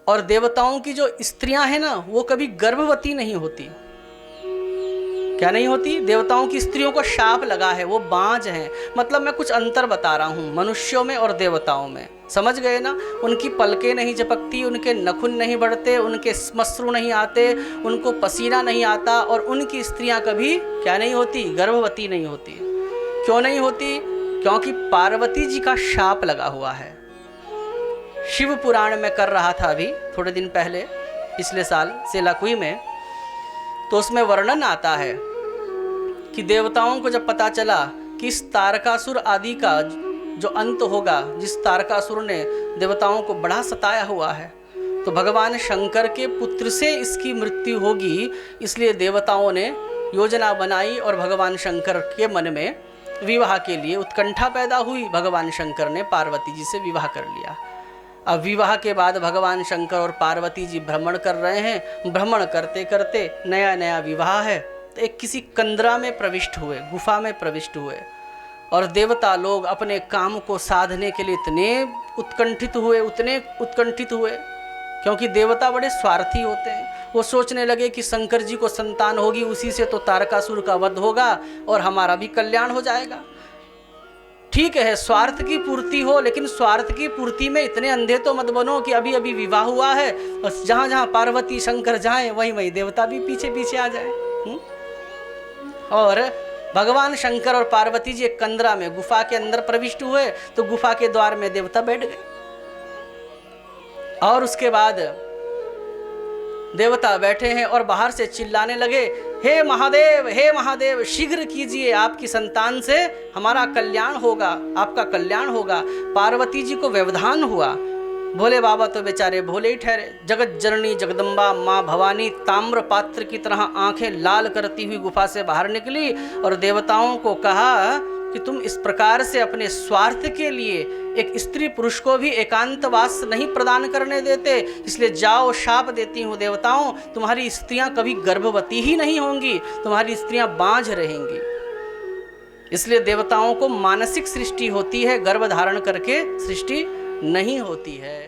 और देवताओं की जो स्त्रियां हैं ना, वो कभी गर्भवती नहीं होती। क्या नहीं होती? देवताओं की स्त्रियों को शाप लगा है, वो बांझ हैं। मतलब मैं कुछ अंतर बता रहा हूँ मनुष्यों में और देवताओं में, समझ गए ना? उनकी पलकें नहीं झपकती, उनके नखुन नहीं बढ़ते, उनके श्मश्रु नहीं आते, उनको पसीना नहीं आता, और उनकी स्त्रियां कभी क्या नहीं होती? गर्भवती नहीं होती। क्यों नहीं होती? क्योंकि पार्वती जी का शाप लगा हुआ है। शिव पुराण में कर रहा था अभी थोड़े दिन पहले, पिछले साल सेलाकुई में, तो उसमें वर्णन आता है कि देवताओं को जब पता चला कि इस तारकासुर आदि का जो अंत होगा, जिस तारकासुर ने देवताओं को बड़ा सताया हुआ है, तो भगवान शंकर के पुत्र से इसकी मृत्यु होगी, इसलिए देवताओं ने योजना बनाई और भगवान शंकर के मन में विवाह के लिए उत्कंठा पैदा हुई। भगवान शंकर ने पार्वती जी से विवाह कर लिया। अब विवाह के बाद भगवान शंकर और पार्वती जी भ्रमण कर रहे हैं। भ्रमण करते करते नया नया विवाह है, तो एक किसी कंदरा में प्रविष्ट हुए, गुफा में प्रविष्ट हुए, और देवता लोग अपने काम को साधने के लिए इतने उत्कंठित हुए, क्योंकि देवता बड़े स्वार्थी होते हैं। वो सोचने लगे कि शंकर जी को संतान होगी, उसी से तो तारकासुर का वध होगा और हमारा भी कल्याण हो जाएगा। ठीक है, स्वार्थ की पूर्ति हो, लेकिन स्वार्थ की पूर्ति में इतने अंधे तो मत बनो कि अभी अभी विवाह हुआ है, बस जहाँ जहाँ पार्वती शंकर जाएं वहीं वहीं देवता भी पीछे पीछे आ जाए। और भगवान शंकर और पार्वती जी एक कंदरा में गुफा के अंदर प्रविष्ट हुए, तो गुफा के द्वार में देवता बैठ गए, और उसके बाद देवता बैठे हैं और बाहर से चिल्लाने लगे, हे महादेव, शीघ्र कीजिए, आपकी संतान से हमारा कल्याण होगा, आपका कल्याण होगा। पार्वती जी को व्यवधान हुआ। भोले बाबा तो बेचारे भोले ही ठहरे। जगत जननी जगदम्बा माँ भवानी ताम्र पात्र की तरह आंखें लाल करती हुई गुफा से बाहर निकली और देवताओं को कहा कि तुम इस प्रकार से अपने स्वार्थ के लिए एक स्त्री पुरुष को भी एकांतवास नहीं प्रदान करने देते, इसलिए जाओ, शाप देती हूँ देवताओं, तुम्हारी स्त्रियां कभी गर्भवती ही नहीं होंगी, तुम्हारी स्त्रियां बांझ रहेंगी। इसलिए देवताओं को मानसिक सृष्टि होती है, गर्भ धारण करके सृष्टि नहीं होती है।